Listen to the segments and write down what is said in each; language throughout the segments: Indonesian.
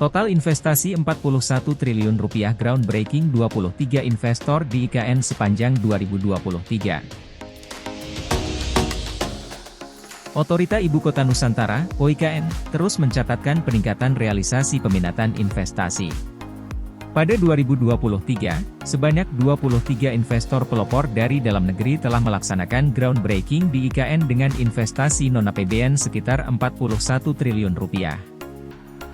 Total investasi Rp41 triliun groundbreaking 23 investor di IKN sepanjang 2023. Otorita Ibu Kota Nusantara, OIKN, terus mencatatkan peningkatan realisasi peminatan investasi. Pada 2023, sebanyak 23 investor pelopor dari dalam negeri telah melaksanakan groundbreaking di IKN dengan investasi non-APBN sekitar Rp41 triliun.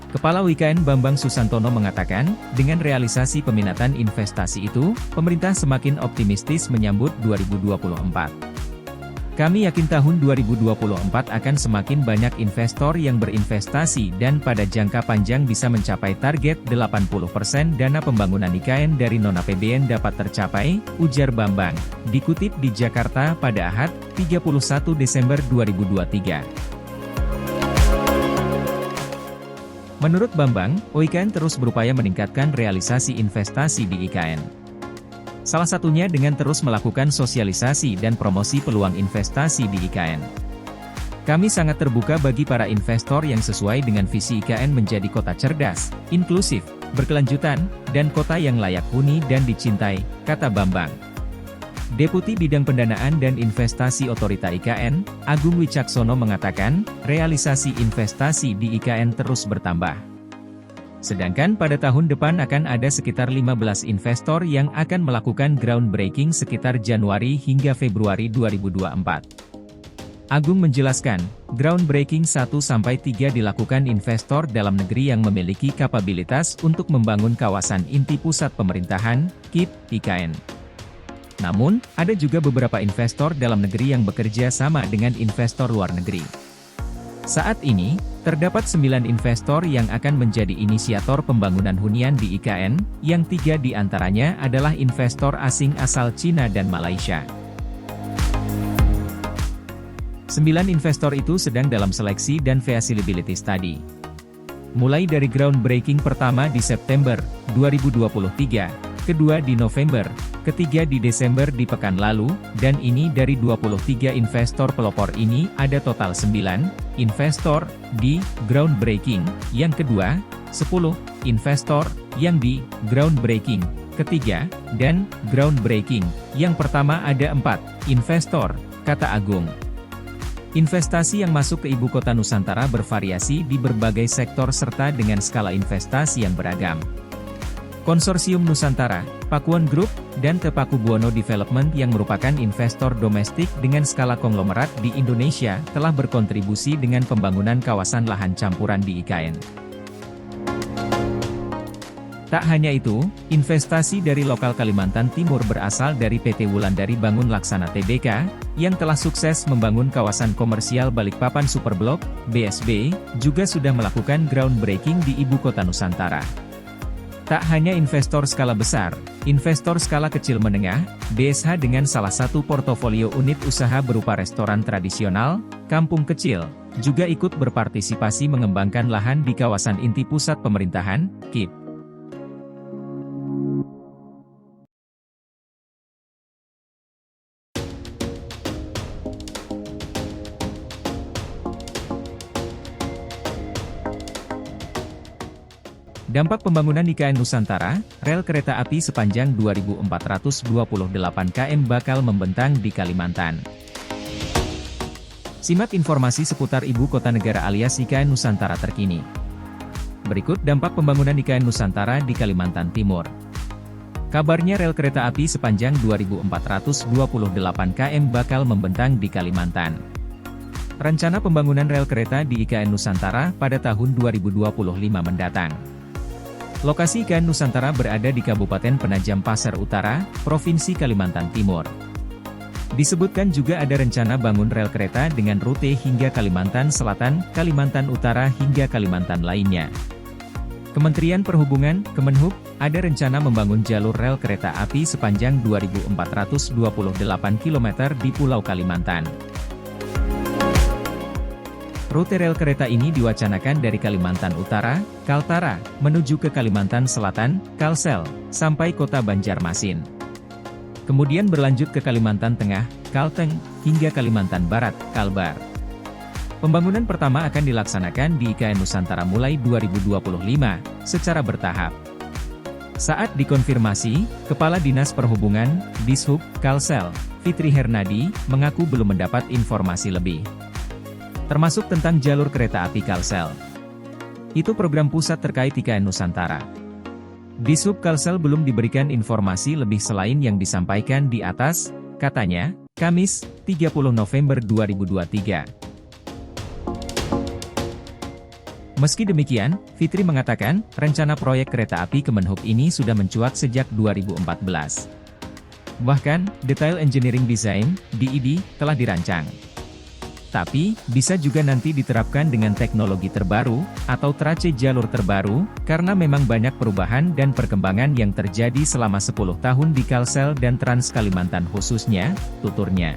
Kepala OIKN Bambang Susantono mengatakan, dengan realisasi peminatan investasi itu, pemerintah semakin optimistis menyambut 2024. Kami yakin tahun 2024 akan semakin banyak investor yang berinvestasi dan pada jangka panjang bisa mencapai target 80% dana pembangunan IKN dari non-APBN dapat tercapai, ujar Bambang, dikutip di Jakarta pada Ahad, 31 Desember 2023. Menurut Bambang, OIKN terus berupaya meningkatkan realisasi investasi di IKN. Salah satunya dengan terus melakukan sosialisasi dan promosi peluang investasi di IKN. Kami sangat terbuka bagi para investor yang sesuai dengan visi IKN menjadi kota cerdas, inklusif, berkelanjutan, dan kota yang layak huni dan dicintai, kata Bambang. Deputi Bidang Pendanaan dan Investasi Otorita IKN, Agung Wicaksono mengatakan, realisasi investasi di IKN terus bertambah. Sedangkan pada tahun depan akan ada sekitar 15 investor yang akan melakukan groundbreaking sekitar Januari hingga Februari 2024. Agung menjelaskan, groundbreaking 1-3 dilakukan investor dalam negeri yang memiliki kapabilitas untuk membangun kawasan inti pusat pemerintahan, KIP, IKN. Namun, ada juga beberapa investor dalam negeri yang bekerja sama dengan investor luar negeri. Saat ini, terdapat 9 investor yang akan menjadi inisiator pembangunan hunian di IKN, yang 3 di antaranya adalah investor asing asal Cina dan Malaysia. 9 investor itu sedang dalam seleksi dan feasibility study. Mulai dari groundbreaking pertama di September 2023, kedua di November, ketiga di Desember di pekan lalu, dan ini dari 23 investor pelopor ini ada total 9 investor di groundbreaking yang kedua, 10 investor yang di groundbreaking ketiga, dan groundbreaking yang pertama ada 4 investor, kata Agung. Investasi yang masuk ke Ibu Kota Nusantara bervariasi di berbagai sektor serta dengan skala investasi yang beragam. Konsorsium Nusantara, Pakuwon Group, dan Tepakubuwono Development yang merupakan investor domestik dengan skala konglomerat di Indonesia telah berkontribusi dengan pembangunan kawasan lahan campuran di IKN. Tak hanya itu, investasi dari lokal Kalimantan Timur berasal dari PT Wulandari Bangun Laksana Tbk, yang telah sukses membangun kawasan komersial Balikpapan Superblok, BSB, juga sudah melakukan groundbreaking di Ibu Kota Nusantara. Tak hanya investor skala besar, investor skala kecil menengah, BSH dengan salah satu portofolio unit usaha berupa restoran tradisional, kampung kecil, juga ikut berpartisipasi mengembangkan lahan di kawasan inti pusat pemerintahan, KIP. Dampak pembangunan IKN Nusantara, rel kereta api sepanjang 2.428 km bakal membentang di Kalimantan. Simak informasi seputar Ibu Kota Negara alias IKN Nusantara terkini. Berikut dampak pembangunan IKN Nusantara di Kalimantan Timur. Kabarnya rel kereta api sepanjang 2.428 km bakal membentang di Kalimantan. Rencana pembangunan rel kereta di IKN Nusantara pada tahun 2025 mendatang. Lokasi IKN Nusantara berada di Kabupaten Penajam Pasar Utara, Provinsi Kalimantan Timur. Disebutkan juga ada rencana bangun rel kereta dengan rute hingga Kalimantan Selatan, Kalimantan Utara hingga Kalimantan lainnya. Kementerian Perhubungan, Kemenhub, ada rencana membangun jalur rel kereta api sepanjang 2.428 km di Pulau Kalimantan. Rute rel kereta ini diwacanakan dari Kalimantan Utara, Kaltara, menuju ke Kalimantan Selatan, Kalsel, sampai kota Banjarmasin. Kemudian berlanjut ke Kalimantan Tengah, Kalteng, hingga Kalimantan Barat, Kalbar. Pembangunan pertama akan dilaksanakan di IKN Nusantara mulai 2025, secara bertahap. Saat dikonfirmasi, Kepala Dinas Perhubungan, Dishub, Kalsel, Fitri Hernadi, mengaku belum mendapat informasi lebih. Termasuk tentang jalur kereta api Kalsel. Itu program pusat terkait IKN Nusantara. Dishub Kalsel belum diberikan informasi lebih selain yang disampaikan di atas, katanya, Kamis, 30 November 2023. Meski demikian, Fitri mengatakan, rencana proyek kereta api Kemenhub ini sudah mencuat sejak 2014. Bahkan, Detail Engineering Design, DED, telah dirancang. Tapi, bisa juga nanti diterapkan dengan teknologi terbaru, atau trace jalur terbaru, karena memang banyak perubahan dan perkembangan yang terjadi selama 10 tahun di Kalsel dan Trans Kalimantan khususnya, tuturnya.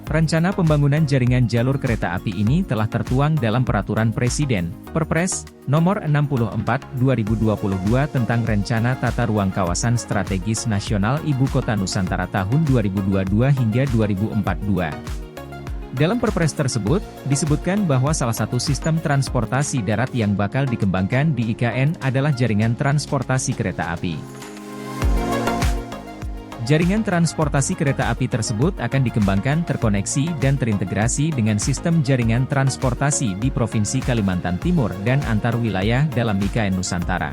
Rencana pembangunan jaringan jalur kereta api ini telah tertuang dalam Peraturan Presiden, Perpres, Nomor 64/2022 tentang Rencana Tata Ruang Kawasan Strategis Nasional Ibu Kota Nusantara tahun 2022 hingga 2042. Dalam Perpres tersebut, disebutkan bahwa salah satu sistem transportasi darat yang bakal dikembangkan di IKN adalah jaringan transportasi kereta api. Jaringan transportasi kereta api tersebut akan dikembangkan terkoneksi dan terintegrasi dengan sistem jaringan transportasi di Provinsi Kalimantan Timur dan antar wilayah dalam IKN Nusantara.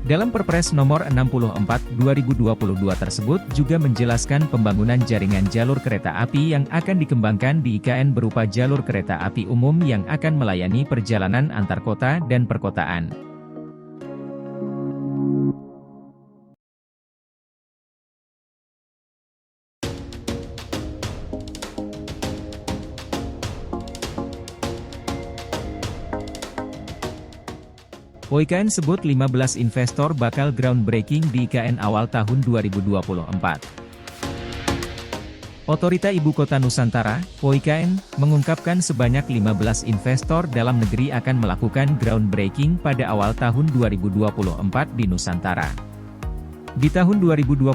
Dalam Perpres Nomor 64/2022 tersebut juga menjelaskan pembangunan jaringan jalur kereta api yang akan dikembangkan di IKN berupa jalur kereta api umum yang akan melayani perjalanan antar kota dan perkotaan. IKN sebut 15 investor bakal groundbreaking di IKN awal tahun 2024. Otorita Ibu Kota Nusantara, (OIKN), mengungkapkan sebanyak 15 investor dalam negeri akan melakukan groundbreaking pada awal tahun 2024 di Nusantara. Di tahun 2024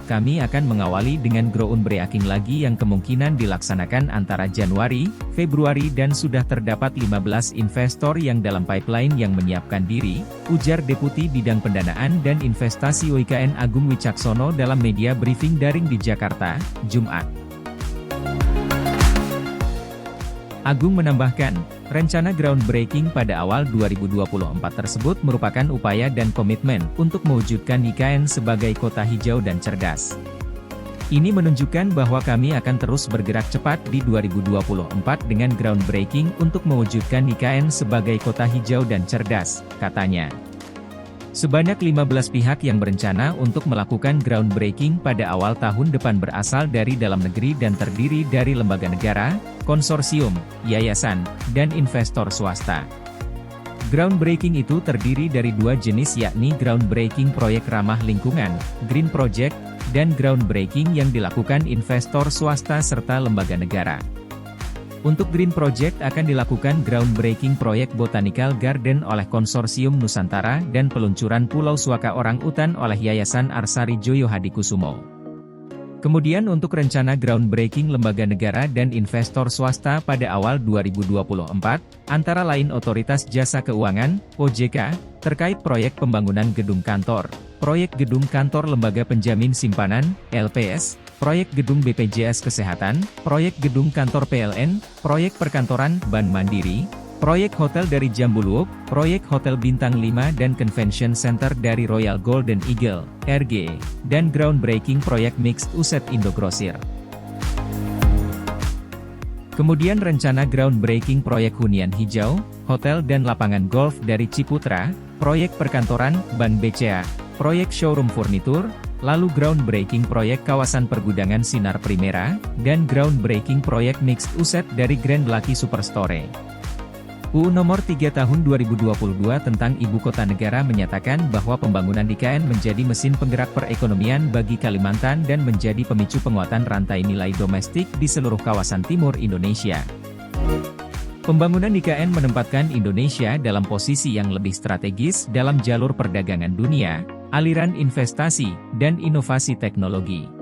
kami akan mengawali dengan groundbreaking lagi yang kemungkinan dilaksanakan antara Januari, Februari dan sudah terdapat 15 investor yang dalam pipeline yang menyiapkan diri, ujar Deputi Bidang Pendanaan dan Investasi OIKN Agung Wicaksono dalam media briefing daring di Jakarta, Jumat. Agung menambahkan, rencana groundbreaking pada awal 2024 tersebut merupakan upaya dan komitmen untuk mewujudkan IKN sebagai kota hijau dan cerdas. Ini menunjukkan bahwa kami akan terus bergerak cepat di 2024 dengan groundbreaking untuk mewujudkan IKN sebagai kota hijau dan cerdas, katanya. Sebanyak 15 pihak yang berencana untuk melakukan groundbreaking pada awal tahun depan berasal dari dalam negeri dan terdiri dari lembaga negara, konsorsium, yayasan, dan investor swasta. Groundbreaking itu terdiri dari dua jenis yakni groundbreaking proyek ramah lingkungan, Green Project, dan groundbreaking yang dilakukan investor swasta serta lembaga negara. Untuk Green Project akan dilakukan groundbreaking proyek Botanical Garden oleh Konsorsium Nusantara dan peluncuran Pulau Suaka Orang Utan oleh Yayasan Arsari Joyo Hadikusumo. Kemudian untuk rencana groundbreaking lembaga negara dan investor swasta pada awal 2024, antara lain Otoritas Jasa Keuangan, OJK, terkait proyek pembangunan gedung kantor, proyek gedung kantor Lembaga Penjamin Simpanan, LPS, proyek gedung BPJS Kesehatan, proyek gedung kantor PLN, proyek perkantoran Bank Mandiri, proyek hotel dari Jambuluuk, proyek hotel Bintang 5 dan Convention Center dari Royal Golden Eagle, RG, dan groundbreaking proyek Mixed Uset Indogrosir. Kemudian rencana groundbreaking proyek hunian hijau, hotel dan lapangan golf dari Ciputra, proyek perkantoran Bank BCA, proyek showroom furnitur, lalu groundbreaking proyek kawasan pergudangan Sinar Primera, dan groundbreaking proyek Mixed Uset dari Grand Lucky Superstore. UU Nomor 3 Tahun 2022 tentang Ibu Kota Negara menyatakan bahwa pembangunan IKN menjadi mesin penggerak perekonomian bagi Kalimantan dan menjadi pemicu penguatan rantai nilai domestik di seluruh kawasan timur Indonesia. Pembangunan IKN menempatkan Indonesia dalam posisi yang lebih strategis dalam jalur perdagangan dunia, aliran investasi, dan inovasi teknologi.